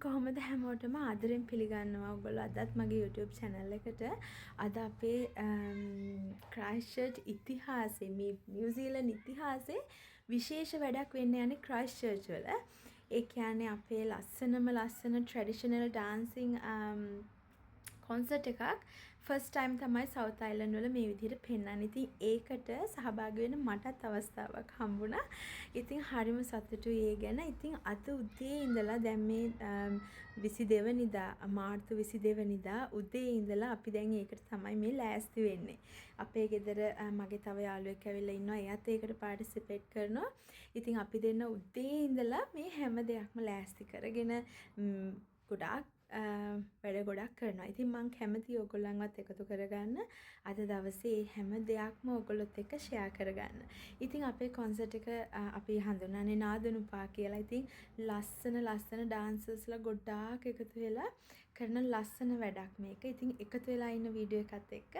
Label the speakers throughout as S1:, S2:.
S1: කොහොමද හැමෝටම ආදරෙන් පිළිගන්නවා ඔයගොල්ලෝ අදත් මගේ YouTube channel එකට අද අපේ ක්‍රයිස්ට්චර්ච් ඉතිහාසයේ මේ නිව්සීලන්ත ඉතිහාසයේ විශේෂ වැඩක් වෙන්න යන්නේ ක්‍රයිස්ට්චර්ච් වල. ඒ කියන්නේ අපේ ලස්සන ට්‍රැඩිෂනල් ඩාන්සින් කොන්සර්ට් එකක් ෆස්ට් ටයිම් තමයි සවුත් අයිලන්ඩ් වල මේ විදිහට පෙන්වන්නේ. ඉතින් ඒකට සහභාගී වෙන්න මටත් අවස්ථාවක් හම්බුණා. ඉතින් හරිම සතුටුයි ඒ ගැන. ඉතින් අද උදේ ඉඳලා දැන් මේ 22 වෙනිදා මාර්තු 22 වෙනිදා උදේ ඉඳලා අපි දැන් ඒකට තමයි මේ ලෑස්ති වෙන්නේ. අපේ ගෙදර මගේ තව යාළුවෙක් ඇවිල්ලා ඉන්නවා. එයාත් ඒකට පාටිසිපේට් කරනවා. ඉතින් අපි දෙන්න උදේ ඉඳලා මේ හැම දෙයක්ම ලෑස්ති කරගෙන ගොඩාක් වැඩ ගොඩක් කරනවා. ඉතින් මම කැමතියි ඔයගොල්ලන්වත් එකතු කරගන්න. අද දවසේ හැම දෙයක්ම ඔයගොල්ලොත් එක්ක ෂෙයා කරගන්න. ඉතින් අපේ කොන්සර්ට් එක අපි හඳුන්වන්නේ නාදනුපා කියලා. ඉතින් ලස්සන ඩාන්සර්ස්ලා ගොඩාක් එකතු වෙලා කරන ලස්සන වැඩක් මේක. ඉතින් එකතු වෙලා ඉන්න වීඩියෝ එකත් එක්ක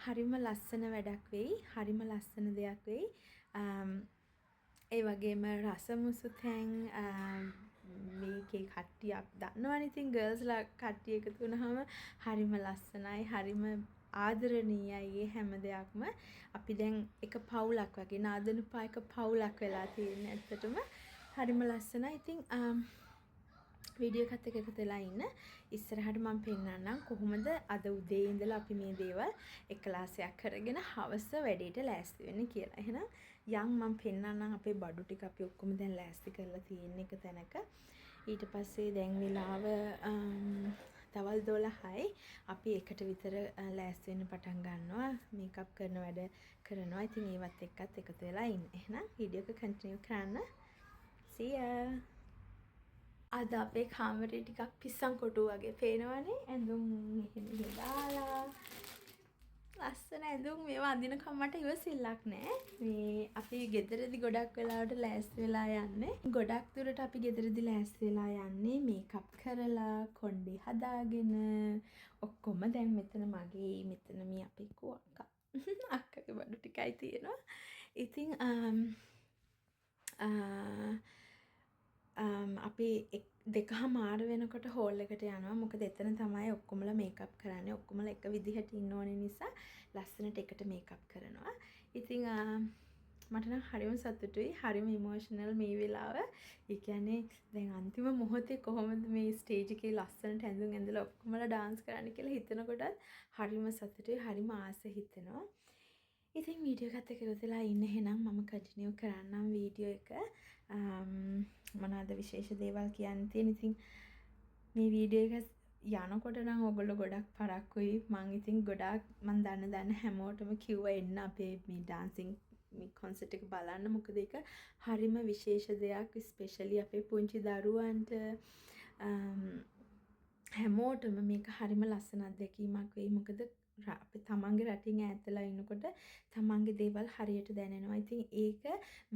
S1: හරිම ලස්සන වැඩක් වෙයි. හරිම ලස්සන දෙයක් වෙයි. ඒ වගේම රසමුසු තැන් මේකේ කට්ටියක් දන්නවනේ. ඉතින් ගර්ල්ස්ලා කට්ටිය එකතු වුණාම හරිම ලස්සනයි, හරිම ආදරණීයයි හැම දෙයක්ම. අපි දැන් එක පවුලක් වගේ නාදනුපා එක පවුලක් වෙලා තියෙන ඇත්තටම හරිම ලස්සනයි. ඉතින් වීඩියෝ එකත් එක්ක එකතු වෙලා ඉන්න. ඉස්සරහට මම පෙන්නන්නම් කොහොමද අද උදේ ඉඳලා අපි මේ දේවල් එකලාසයක් කරගෙන හවස වැඩේට ලෑස්ති වෙන්නේ කියලා. එහෙනම් යන් මම පෙන්නන්නම් අපේ බඩු ටික අපි ඔක්කොම දැන් ලෑස්ති කරලා තියෙන එක තැනක. ඊට පස්සේ දැන් වෙලාව දවල් 12යි. අපි එකට විතර ලෑස්ති වෙන්න පටන් ගන්නවා. මේකප් කරන වැඩ කරනවා. ඉතින් ඒවත් එක්කත් එකතු වෙලා ඉන්න. එහෙනම් වීඩියෝ එක කන්ටිනියු කරන්න. see ya. අද අපේ කාමරේ ටිකක් පිස්සන් කොටු වගේ පේනවනේ. ඇඳුම් මෙහෙම දාලා ලස්සන ඇඳුම් මේවා අඳිනකම් මට ඉවසිල්ලක් නෑ. මේ අපි ගෙදරදී ගොඩක් වෙලාවට ලෑස්ති වෙලා යන්නේ. ගොඩක් දුරට අපි ගෙදරදී ලෑස්ති වෙලා යන්නේ මේකප් කරලා කොණ්ඩේ හදාගෙන ඔක්කොම දැන් මෙතන මගේ මෙතන මේ අපේ අක්කා අක්කගේ බඩු ටිකයි තියෙනවා. ඉතින් අපි දෙකමාර වෙනකොට හෝල් එකට යනවා. මොකද එතන තමයි ඔක්කොමලා මේකප් කරන්නේ. ඔක්කොමලා එක විදිහට ඉන්න ඕනේ නිසා ලස්සනට එකට මේකප් කරනවා. ඉතින් මට නම් හරිම සතුටුයි. හරිම ඉමෝෂනල් මේ වෙලාව. ඒ කියන්නේ දැන් අන්තිම මොහොතේ කොහොමද මේ ස්ටේජ් එකේ ලස්සනට ඇඳුම් ඇඳලා ඔක්කොමලා ඩාන්ස් කරන්න කියලා හිතනකොටත් හරිම සතුටුයි. හරිම ආස හිතෙනවා. ඉතින් වීඩියෝ එකත් එක්ක එකතුලා ඉන්න. එහෙනම් මම කන්ටිනියු කරන්නම් වීඩියෝ එක. මොනවාද විශේෂ දේවල් කියන්න තියෙන. ඉතින් මේ වීඩියෝ එක යනකොට නම් ඔයගොල්ලෝ ගොඩක් පරක්කුයි. මං ඉතින් ගොඩාක් මං දන්න හැමෝටම කිව්වා එන්න අපේ මේ ඩාන්සින් මේ කොන්සර්ට් එක බලන්න. මොකද ඒක හරිම විශේෂ දෙයක්. ස්පෙෂලි අපේ පුංචි දරුවන්ට හැමෝටම මේක හරිම ලස්සන අත්දැකීමක් වෙයි. මොකද අපි තමන්ගේ රටින් ඈත්ලා ඉන්නකොට තමන්ගේ දේවල් හරියට දැනෙනවා. ඉතින් ඒක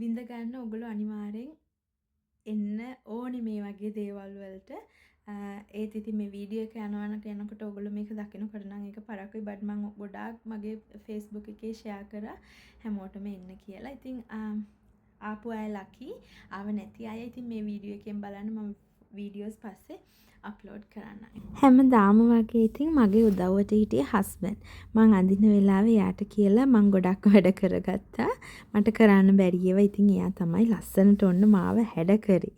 S1: විඳ ගන්න ඔයගොල්ලෝ අනිවාර්යෙන් එන්න ඕනේ මේ වගේ දේවල් වලට. ඒත් ඉතින් මේ වීඩියෝ එක යනකොට ඔයගොල්ලෝ මේක දකිනකොට නම් ඒක පරක්කුයි. බට් මම ගොඩාක් මගේ Facebook එකේ ෂෙයා කරා හැමෝටම එන්න කියලා. ඉතින් ආපු අය ලකි. ආව නැති අය ඉතින් මේ වීඩියෝ එකෙන් බලන්න. මම වීඩියෝස් පස්සේ අප්ලෝඩ් කරන්නයි. හැමදාම වගේ ඉතින් මගේ උදව්වට හිටියේ හස්බන්ඩ්. මං අඳින වෙලාවේ එයාට කියලා මං ගොඩක් වැඩ කරගත්තා. මට කරන්න බැරි ඒවා ඉතින් එයා තමයි ලස්සනට ඔන්න මාව හැඩ කරේ.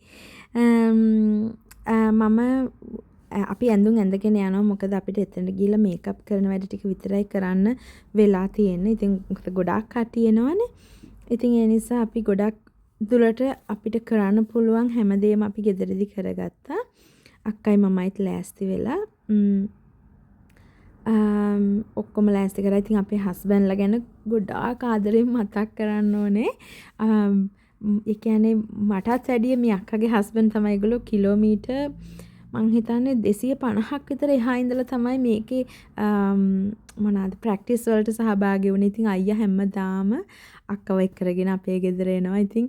S1: අපි ඇඳුම් ඇඳගෙන යනවා. මොකද අපිට එතනට ගිහලා මේකප් කරන වැඩ ටික විතරයි කරන්න වෙලා තියෙන්නේ. ඉතින් ගොඩාක් කට්ටිය එනවනේ. ඉතින් ඒ නිසා අපි ගොඩක් දුරට අපිට කරන්න පුළුවන් හැමදේම අපි ගෙදරදී කරගත්තා. අක්කයි මමයිත් ලෑස්ති වෙලා ඔක්කොම ලෑස්ති කරා. ඉතින් අපේ හස්බන්ඩ්ලා ගැන ගොඩාක් ආදරෙන් මතක් කරන්න ඕනේ. ඒ කියන්නේ මටත් වැඩිය මේ අක්කගේ හස්බන්ඩ් තමයි. ඒගොල්ලෝ කිලෝමීටර් මං හිතන්නේ 250ක් විතර එහා ඉඳලා තමයි මේකේ මොනවාද ප්‍රැක්ටිස් වලට සහභාගී වුණේ. ඉතින් අයියා හැමදාම අක්කව එක්කගෙන අපේ ගෙදර එනවා. ඉතින්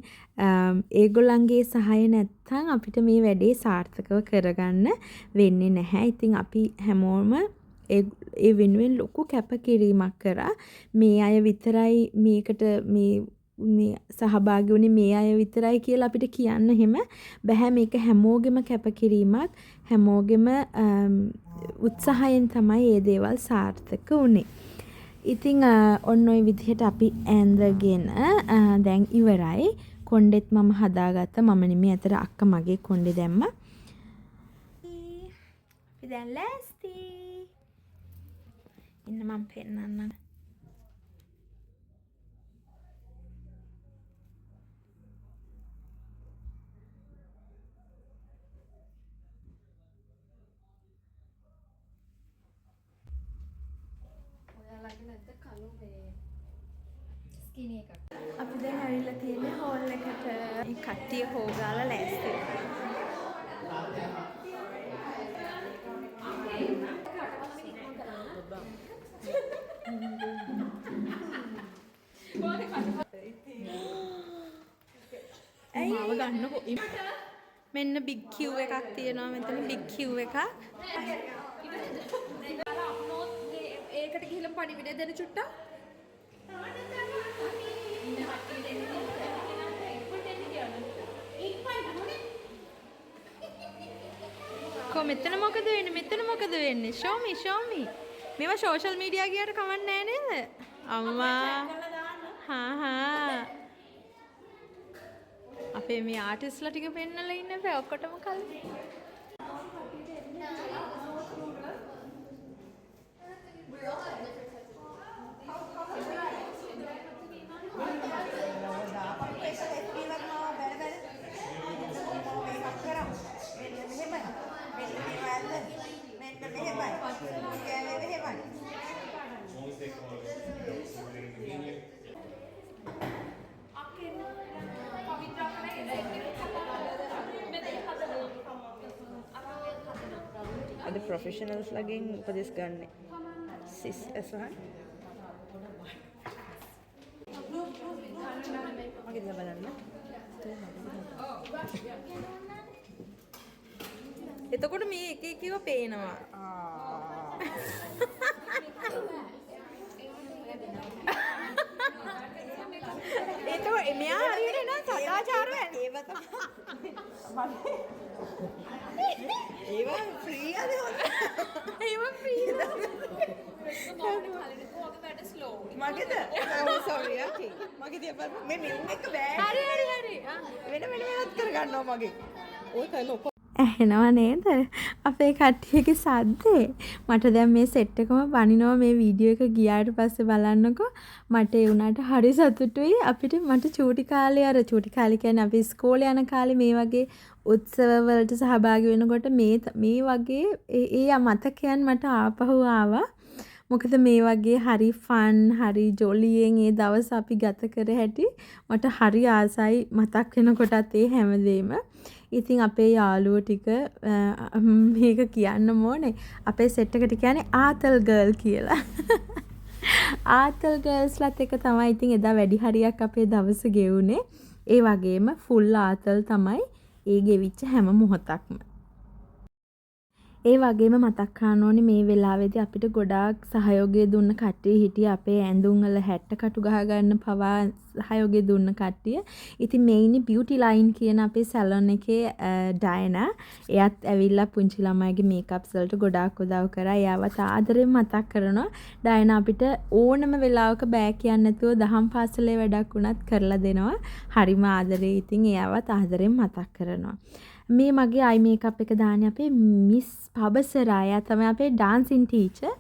S1: ඒගොල්ලන්ගේ සහාය නැත්තම් අපිට මේ වැඩේ සාර්ථකව කරගන්න වෙන්නේ නැහැ. ඉතින් අපි හැමෝම ඒ වෙනුවෙන් ලොකු කැපකිරීමක් කරා. මේ අය විතරයි මේකට මේ මේ සහභාගී වුණේ මේ අය විතරයි කියලා අපිට කියන්න එහෙම බෑ. මේක හැමෝගෙම කැපකිරීමක්, හැමෝගෙම උත්සාහයෙන් තමයි මේ දේවල් සාර්ථක වුණේ. ඉතින් ඔන්න ඔය විදිහට අපි ඇඳගෙන දැන් ඉවරයි. කොණ්ඩෙත් මම හදාගත්තා. මම නෙමෙයි අතර අක්කා මගේ කොණ්ඩේ දැම්මා. අපි දැන් ලෑස්ති. ඉන්න මම පෙන්නන්නම්. අපි දැන් ඇවිල්ලා තියෙන්නේ හෝල් එකට. මේ කට්ටිය හොගාලා ලෑස්ති. මාව ගන්නකො. මෙන්න බිග් කියු එකක් තියෙනවා මෙතන බිග් කියු එකක්. ඒකට ගිහලා පණිවිඩය දෙන්න චුට්ටක්. කො මෙතන මොකද වෙන්නේ? මෙතන මොකද වෙන්නේ? show me. මේවා social media ගියාට කමක් නැහැ නේද? අම්මා. හා. අපේ මේ ආටිස්ලා ටික පෙන්නලා ඉන්න බෑ ඔක්කොටම කලින්.
S2: අද ප්‍රොෆෙෂනල්ස් ලගෙන් උපදෙස් ගන්න සිස් ඇස්වහන් මගේ දිහා බලන්න.
S1: එතකොට මේ එක එකව පේනවා. එතකොට මෙයා හරියට නෑ සදාචාරව
S2: ඒවා ෆ්‍රී අද හොඳ.
S1: ඒවා ෆ්‍රී
S2: මගේද? ඔව් සෝරි ඕකේ. මගේ දිහා බලන්න. මේ මෙන්න එක බෑ.
S1: හරි.
S2: වෙන වෙනත් කරගන්නවා මගේ. ඔය කරන ඔක්කොම
S1: ඇහෙනව නේද? අපේ කට්ටියගේ සද්දේ. මට දැන් මේ සෙට් එකම බනිනවා මේ වීඩියෝ එක ගියාට පස්සේ බලන්නකෝ. මට ඒ උනාට හරි සතුටුයි. මට චූටි කාලේ කියන්නේ අපි ඉස්කෝලේ යන කාලේ මේ වගේ උත්සව වලට සහභාගී වෙනකොට මේ වගේ ඒ මතකයන් මට ආපහු ආවා. මොකද මේ වගේ හරි ෆන් හරි ජොලියෙන් ඒ දවස් අපි ගත කර හැටි මට හරි ආසයි මතක් වෙනකොටත් ඒ හැමදේම. ඉතින් අපේ යාළුවෝ ටික මේක කියන්න ඕනේ. අපේ සෙට් එකට කියන්නේ ආතල් ගර්ල් කියලා. ආතල් ගර්ල්ස්ලත් එක තමයි ඉතින් එදා වැඩි හරියක් අපේ දවස ගෙවුනේ. ඒ වගේම ෆුල් ආතල් තමයි ඒ ගෙවිච්ච හැම මොහොතක්ම. ඒ වගේම මතක් කරන්න ඕනේ මේ වෙලාවේදී අපිට ගොඩාක් සහයෝගය දුන්න කට්ටිය හිටිය අපේ ඇඳුම් වල හැට්ට කටු ගහ ගන්න පවා සහයෝගය දුන්න කට්ටිය. ඉතින් මේ ඉන්නේ බියුටි ලයින් කියන අපේ සැලොන් එකේ ඩයනා. එයාත් ඇවිල්ලා පුංචි ළමයිගේ මේකප්ස් වලට ගොඩාක් උදව් කරා. එයාවත් ආදරෙන් මතක් කරනවා. ඩයනා අපිට ඕනම වෙලාවක බෑ කියන්නේ නැතුව දහම් පාසලේ වැඩක් වුණත් කරලා දෙනවා. හරිම ආදරේ. ඉතින් එයාවත් ආදරෙන් මතක් කරනවා. මේ මගේ අයි මේකප් එක දාන්නේ අපේ මිස් පබසරා. එයා තමයි අපේ ඩාන්සින් ටීචර්.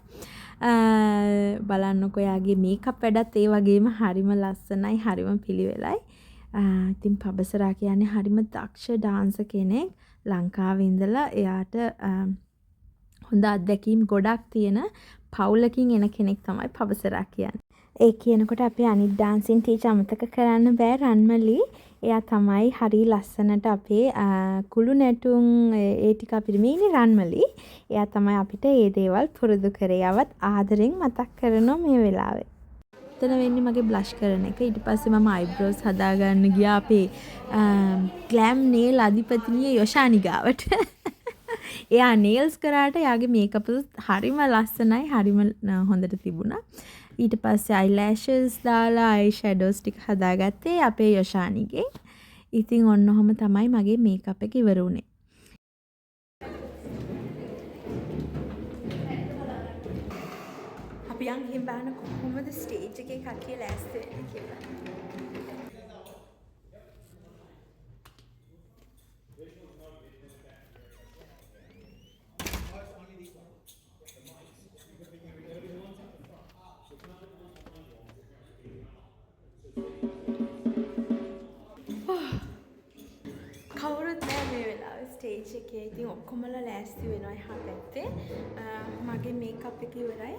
S1: බලන්නකෝ එයාගේ මේකප් වැඩත් ඒ වගේම හරිම ලස්සනයි, හරිම පිළිවෙලයි. ඉතින් පබසරා කියන්නේ හරිම දක්ෂ ඩාන්සර් කෙනෙක්. ලංකාවේ ඉඳලා එයාට හොඳ අත්දැකීම් ගොඩක් තියෙන පවුලකින් එන කෙනෙක් තමයි පබසරා කියන්නේ. ඒ කියනකොට අපේ අනිත් ඩාන්සින් ටීචර් අමතක කරන්න බෑ රන්මලි. එයා තමයි හරි ලස්සනට අපේ කුළු නැටුම් ඒ ටික අපිට මේනේ රන්මලි. එයා තමයි අපිට මේ දේවල් පුරුදු කරේ. යවත් ආදරෙන් මතක් කරනවා මේ වෙලාවේ. එතන වෙන්නේ මගේ බ්ලෂ් කරන එක. ඊට පස්සේ මම අයිබ්‍රෝස් හදාගන්න ගියා අපේ ග්ලෑම් නේල් අධිපතිනිය යොෂානි ගාවට. එයා නේල්ස් කරාට එයාගේ මේකප් හරිම ලස්සනයි, හරිම හොඳට තිබුණා. ඊට පස්සේ අයිලෑෂස් දාලා අයි ෂැඩෝස් ටික හදාගත්තේ අපේ යොෂානිගේ. ඉතින් ඔන්න ඔහම තමයි මගේ මේකප් එක ඉවර වුණේ. අපි යන් ගිහින් බලන්න කොහොමද ස්ටේජ් එකේ කට්ටිය ලෑස්ති වෙන්නේ කියලා. කවුරුත් නෑ මේ වෙලාවේ ස්ටේජ් එකේ. ඉතින් ඔක්කොමලා ලෑස්ති වෙනවා එහා පැත්තේ. මගේ මේකප් එක ඉවරයි.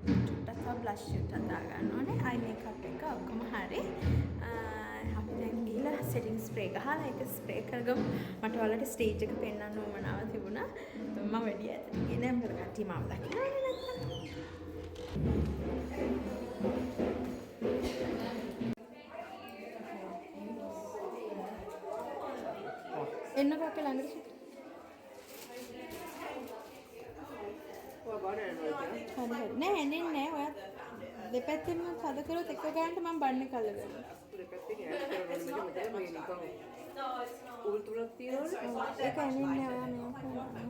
S1: චුට්ටක් තව බ්ලෂ් එකක් දාගන්න ඕනේ. අයි මේකප් එක ඔක්කොම හරි. අපි දැන් ගිහලා සෙටිං ස්ප්‍රේ ගහලා ඒක ස්ප්‍රේ කරගමු. මට ඔයාලට ස්ටේජ් එක පෙන්වන්න උවමනාව තිබුණා. මම වැඩි ඈතට ගියේ නෑ. මොකද කට්ටිය මාව දකින්නවනේ නැත්තම්. එන්නකෝ අපේ ළඟට. හරි නෑ එන්නේ නෑ. ඔයා දෙපැත්තෙන්ම තද කරොත් එක ගානට මම බන්නේ කලර් වෙනවා. දෙපැත්තෙන් ඈඩ් කරනවා මෙතන මේ නිකන් උල් තුනක් තියෙනවනේ. ඒක එන්නේ නෑ. ඔයා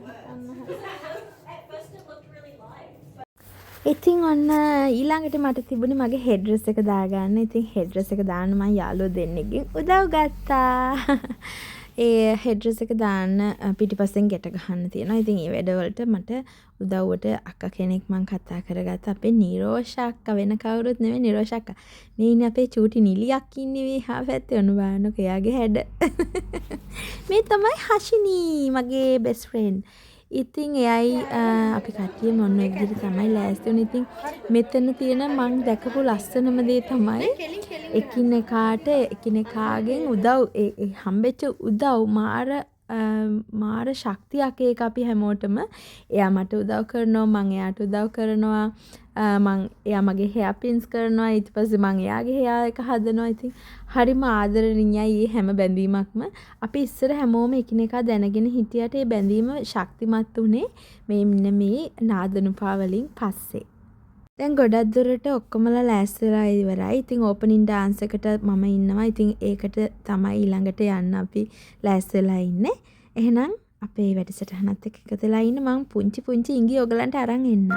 S1: මේක අන්න හරි. ඉතින් ඔන්න ඊළඟට මට තිබුණේ මගේ හෙඩ් ඩ්‍රෙස් එක දාගන්න. ඉතින් හෙඩ් ඩ්‍රෙස් එක දාන්න මම යාළුවෝ දෙන්නෙක්ගෙන් උදව් ගත්තා. ඒ හෙඩ් ඩ්‍රෙස් එක දාන්න පිටිපස්සෙන් ගැට ගහන්න තියෙනවා. ඉතින් ඒ වැඩවලට මට උදව්වට අක්කා කෙනෙක් මං කතා කරගත්තා. අපේ නිරෝෂ අක්කා, වෙන කවුරුත් නෙවෙයි නිරෝෂ අක්කා. මේ ඉන්නේ අපේ චූටි නිලියක් ඉන්නේ මේ හා පැත්තේ. ඔන්න බලන්නකෝ එයාගේ හැඩ. මේ තමයි හෂිනී, මගේ බෙස්ට් ෆ්‍රෙන්ඩ්. ඉතින් එයයි අපි කට්ටිය මොන විදිහට තමයි ලෑස්ති වුනේ. ඉතින් මෙතන තියෙන මං දැකපු ලස්සනම දේ තමයි එකිනෙකාට එකිනෙකාගෙන් උදව් හම්බෙච්ච උදව් මාර ශක්තියක් ඒක අපි හැමෝටම. එයා මට උදව් කරනවා, මං එයාට උදව් කරනවා. එයා මගේ හෙයා පින්ස් කරනවා. ඊට පස්සේ මං එයාගේ හෙයා එක හදනවා. ඉතින් හරිම ආදරණීයයි මේ හැම බැඳීමක්ම. අපි ඉස්සර හැමෝම එකිනෙකා දැනගෙන හිටියට ඒ බැඳීම ශක්තිමත් උනේ මේ නාදනුපා වලින් පස්සේ. දැන් ගොඩක් දුරට ඔක්කොමලා ලෑස්තිලා ඉවරයි. ඉතින් ඕපනින් ඩාන්ස් එකට මම ඉන්නවා. ඉතින් ඒකට තමයි ඊළඟට යන්න අපි ලෑස්තිලා ඉන්නේ. එහෙනම් අපේ වැඩසටහනත් එක්ක එකතු වෙලා ඉන්න. මම පුංචි ඉඟි ඔයගලන්ට අරන් එන්නම්.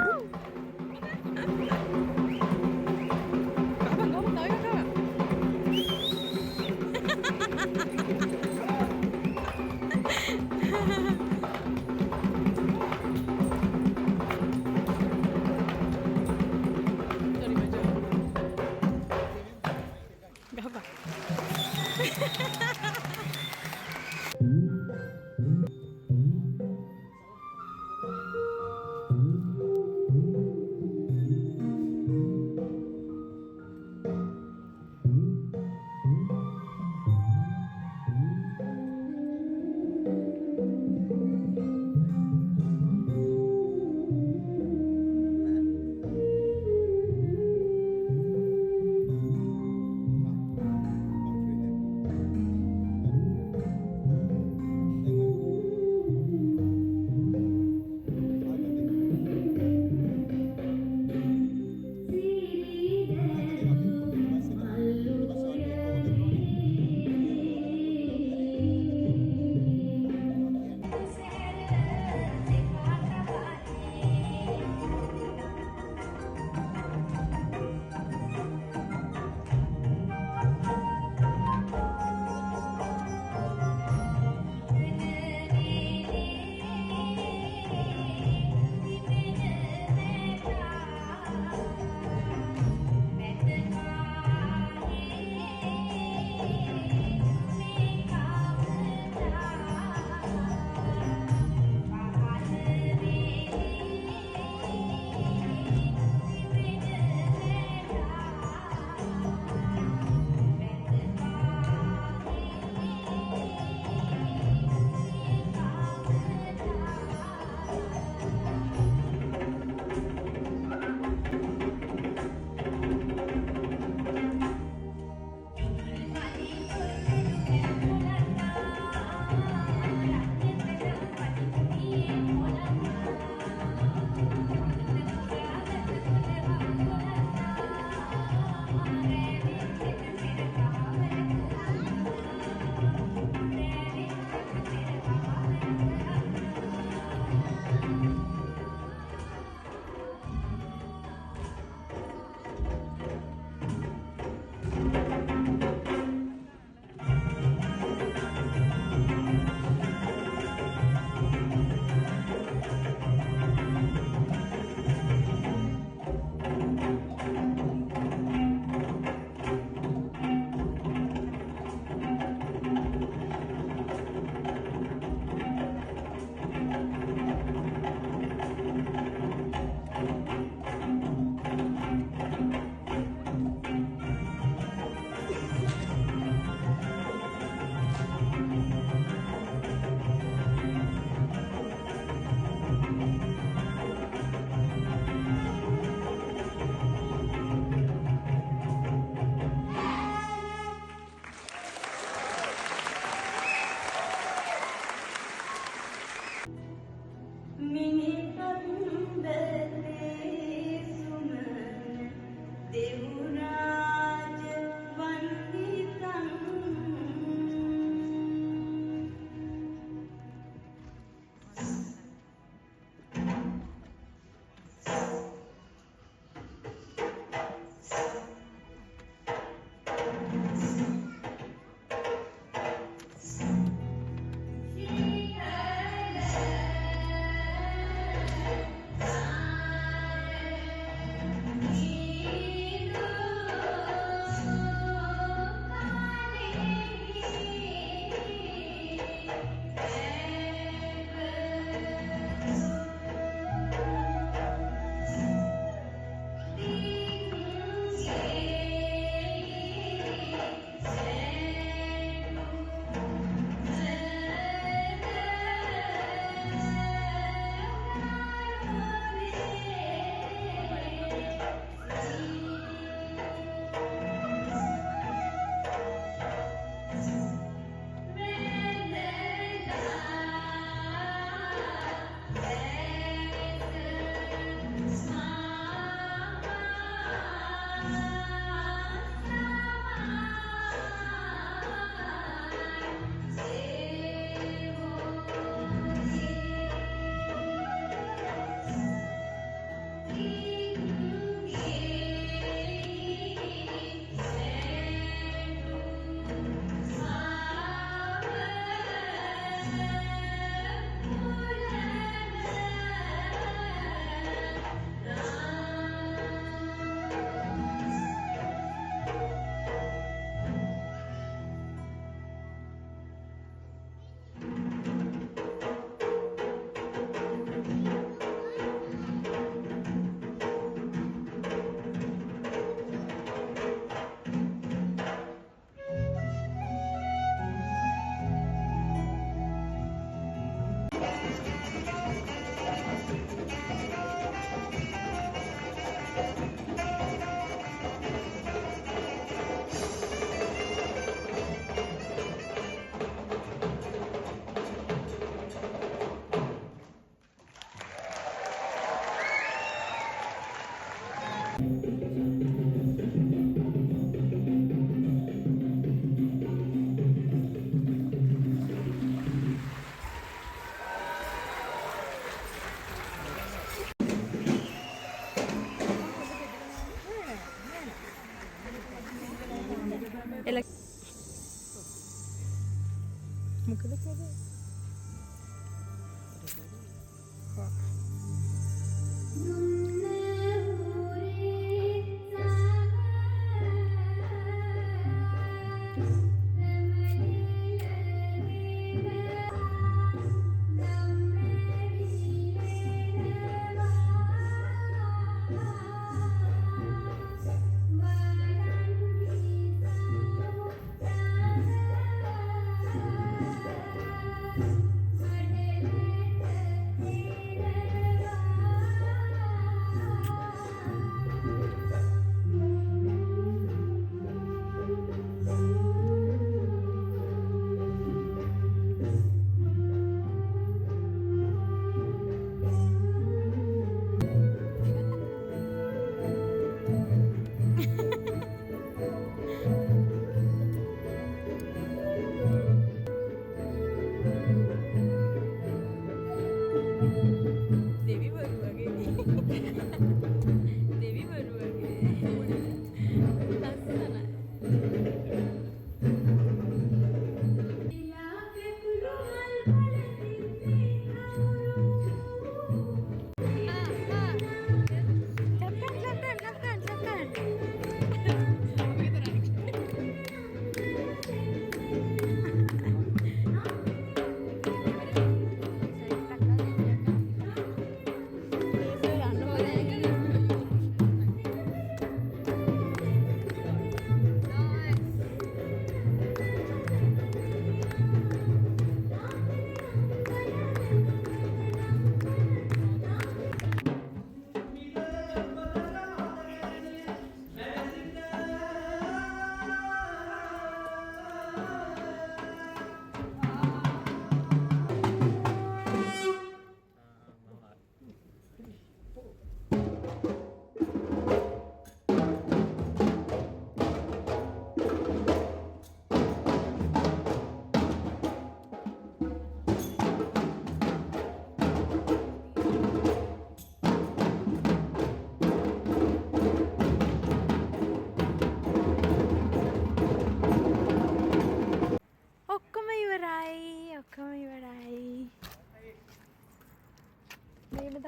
S1: මොකද කරේ?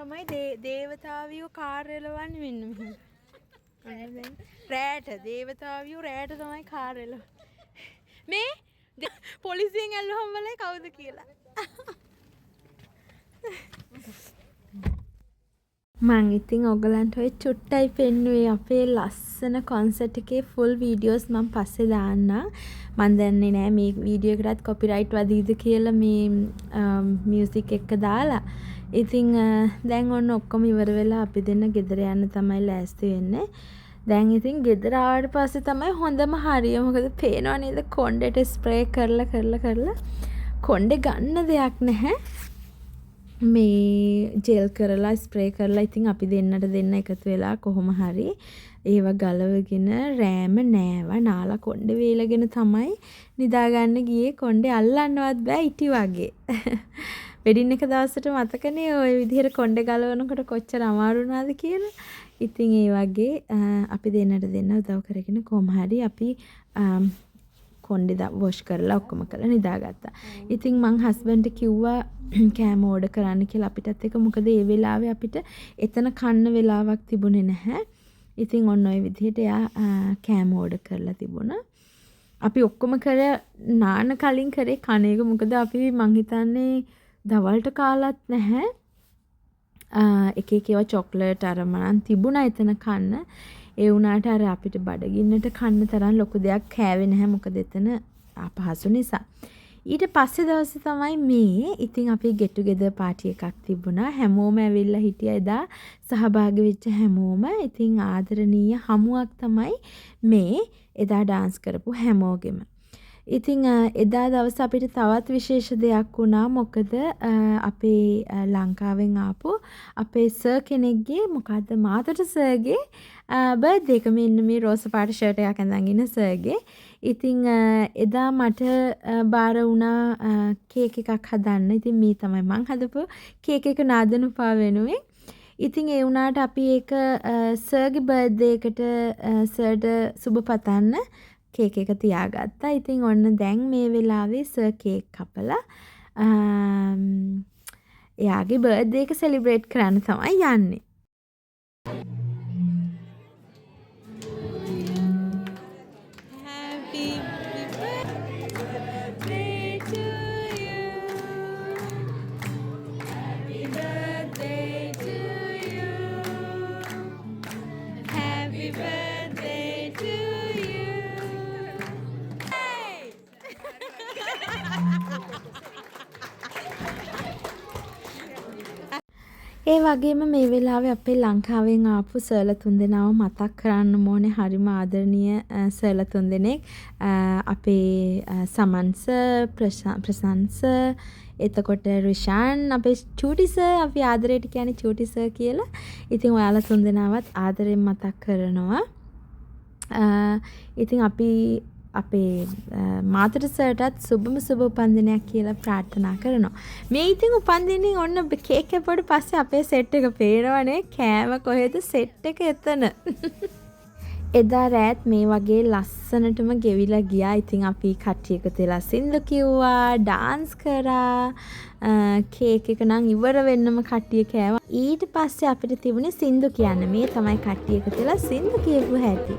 S1: තමයි දේවතාවියෝ කාර්යලවන්නේ මෙන්න මෙහෙම. රෑට දේවතාවියෝ රෑට තමයි කාර්යලව. මේ පොලිසියෙන් ඇල්ලුවම වලේ කවුද කියලා. මං ඉතින් ඔයගලන්ට ඔය චුට්ටයි පෙන්නුවේ අපේ ලස්සන කොන්සර්ට් එකේ ෆුල් වීඩියෝස් මම පස්සේ දාන්නම්. මන් දන්නේ නෑ මේ වීඩියෝ එකටත් කොපිරයිට් වදීද කියලා මේ මියුසික් එක දාලා. ඉතින් දැන් ඔන්න ඔක්කොම ඉවර වෙලා අපි දෙන්න ගෙදර යන්න තමයි ලෑස්ති වෙන්නේ. දැන් ඉතින් ගෙදර ආවට පස්සේ තමයි හොඳම හරිය. මොකද පේනව නේද කොණ්ඩේට ස්ප්‍රේ කරලා කොණ්ඩේ ගන්න දෙයක් නැහැ. මේ ජෙල් කරලා ස්ප්‍රේ කරලා ඉතින් අපි දෙන්නට දෙන්න එකතු වෙලා කොහොම හරි ඒව ගලවගෙන රෑම නෑවා නාලා කොණ්ඩේ වේලගෙන තමයි නිදාගන්න ගියේ. කොණ්ඩේ අල්ලන්නවත් බෑ ඉටි වගේ. වෙඩින් එක දවසට මතකනේ ওই විදිහට කොණ්ඩේ ගලවනකොට කොච්චර අමාරු වුණාද කියලා. ඉතින් ඒ වගේ අපි දෙන්නට දෙන්න උදව් කරගෙන කොහොම හරි අපි කොණ්ඩේ වොෂ් කරලා ඔක්කොම කරලා නිදාගත්තා. ඉතින් මං හස්බන්ඩ් කිව්වා කෑම ඕඩර් කරන්න කියලා අපිටත් එක. මොකද ඒ වෙලාවේ අපිට එතන කන්න වෙලාවක් තිබුණේ නැහැ. ඉතින් ඔන්න ඔය විදිහට එයා කෑම ඕඩර් කරලා තිබුණා. අපි ඔක්කොම නාන කලින් කරේ කණ එක. මොකද අපි මං හිතන්නේ දවල්ට කාලත් නැහැ. එක එක ඒවා චොක්ලට් අරමනන් තිබුණා එතන කන්න. ඒ වුණාට අර අපිට බඩගින්නට කන්න තරම් ලොකු දෙයක් කෑවේ නැහැ. මොකද එතන අපහසු නිසා. ඊට පස්සේ දවසේ තමයි මේ ඉතින් අපි get together party එකක් තිබුණා. හැමෝම ඇවිල්ලා හිටියා එදා සහභාගී වෙච්ච හැමෝම. ඉතින් ආදරණීය හමුවක් තමයි මේ එදා dance කරපු හැමෝගෙම. ඉතින් එදා දවස් අපිට තවත් විශේෂ දෙයක් වුණා. මොකද අපේ ලංකාවෙන් ආපු අපේ සර් කෙනෙක්ගේ මොකද්ද මාතට සර්ගේ බර්ත්ඩේ එක මෙන්න මේ රෝස පාට ෂර්ට් එකක් අඳන් ඉන්න සර්ගේ. ඉතින් එදා මට බාර වුණා කේක් එකක් හදන්න. ඉතින් මේ තමයි මං හදපු කේක් එක නාදනුපා වෙනුවෙන්. ඉතින් ඒ වුණාට අපි ඒක සර්ගේ බර්ත්ඩේ එකට සර්ට සුබ පතන්න කේක් එක තියාගත්තා. ඉතින් ඔන්න දැන් මේ වෙලාවේ සර් කේක් කපලා එයාගේ බර්ත්ඩේ එක සෙලිබ්‍රේට් කරන්න තමයි යන්නේ.
S2: Happy birthday to you. Happy birthday to you. Happy birthday to you. Hey!
S1: ඒ වගේම මේ වෙලාවේ අපේ ලංකාවෙන් ආපු සර්ලා තුන්දෙනාව මතක් කරන්න ඕනේ. හරිම ආදරණීය සර්ලා තුන්දෙනෙක්. අපේ සමන් සර්, ප්‍රසන්න සර්, එතකොට රිෂාන්, අපේ චූටි සර්, අපි ආදරයට කියන්නේ චූටි සර් කියලා. ඉතින් ඔයාලා තුන්දෙනාවත් ආදරෙන් මතක් කරනවා. ඉතින් අපි අපේ මාතර සර්ටත් සුබම සුබ උපන්දිනයක් කියලා ප්‍රාර්ථනා කරනවා. මේ ඉතින් උපන්දිනේ ඔන්න කේක් කැපුවට පස්සේ අපේ සෙට් එක පේනවනේ. කෑම කොහෙද සෙට් එක එතන. එදා රෑත් මේ වගේ ලස්සනටම ගෙවිලා ගියා. ඉතින් අපි කට්ටිය එකතු වෙලා සින්දු කිව්වා, ඩාන්ස් කරා. කේක් එක නම් ඉවර වෙන්නම කට්ටිය කෑවා. ඊට පස්සේ අපිට තිබුණේ සින්දු කියන්න. මේ තමයි කට්ටිය එකතු වෙලා සින්දු කියපු හැටි.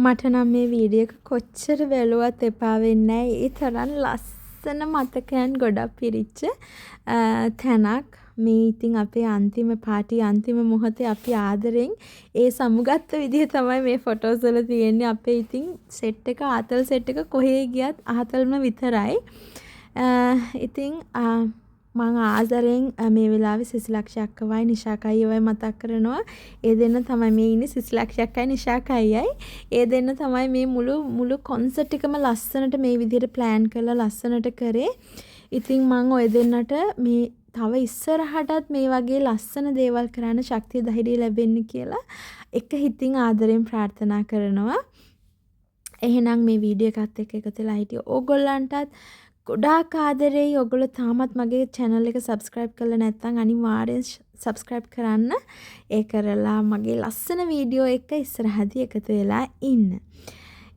S1: මට නම් මේ වීඩියෝ එක කොච්චර බැලුවත් එපා වෙන්නේ නැහැ. ඒ තරම් ලස්සන මතකයන් ගොඩක් පිරිච්ච තැනක්. මේ ඉතින් අපේ අන්තිම පාටි අන්තිම මොහොතේ අපි ආදරෙන් ඒ සමුගත්ත විදිහ තමයි මේ ෆොටෝස් වල තියෙන්නේ. අපේ ඉතින් සෙට් එක ආතල් සෙට් එක කොහේ ගියත් ආතල්ම විතරයි. ඉතින් මම ආදරෙන් මේ වෙලාවේ සිසිලක්ෂ අක්කවයි නිශාකයිවයි මතක් කරනවා. ඒ දෙන්න තමයි මේ ඉන්නේ. සිසිලක්ෂ අක්කයි නිශාකයියි. ඒ දෙන්න තමයි මේ මුළු කොන්සර්ට් එකම ලස්සනට මේ විදිහට ප්ලෑන් කරලා ලස්සනට කරේ. ඉතින් මම ඔය දෙන්නට මේ තව ඉස්සරහටත් මේ වගේ ලස්සන දේවල් කරන්න ශක්තිය ධෛර්යය ලැබෙන්න කියලා එක හිතින් ආදරෙන් ප්‍රාර්ථනා කරනවා. එහෙනම් මේ වීඩියෝ එකත් එක්ක එකතු වෙලා හිටිය ඕගොල්ලන්ටත් ගොඩාක් ආදරෙයි. ඔයගොල්ලෝ තාමත් මගේ channel එක subscribe කරලා නැත්නම් අනිවාර්යෙන් subscribe කරන්න. ඒ කරලා මගේ ලස්සන වීඩියෝ එක ඉස්සරහදී එකතු වෙලා ඉන්න.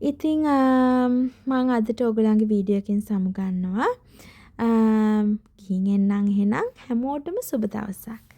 S1: ඉතින් මම අදට ඔයගොල්ලන්ගේ වීඩියෝ එකෙන් සමු ගන්නවා. ගිහින් එන්නම් එහෙනම් හැමෝටම සුබ දවසක්.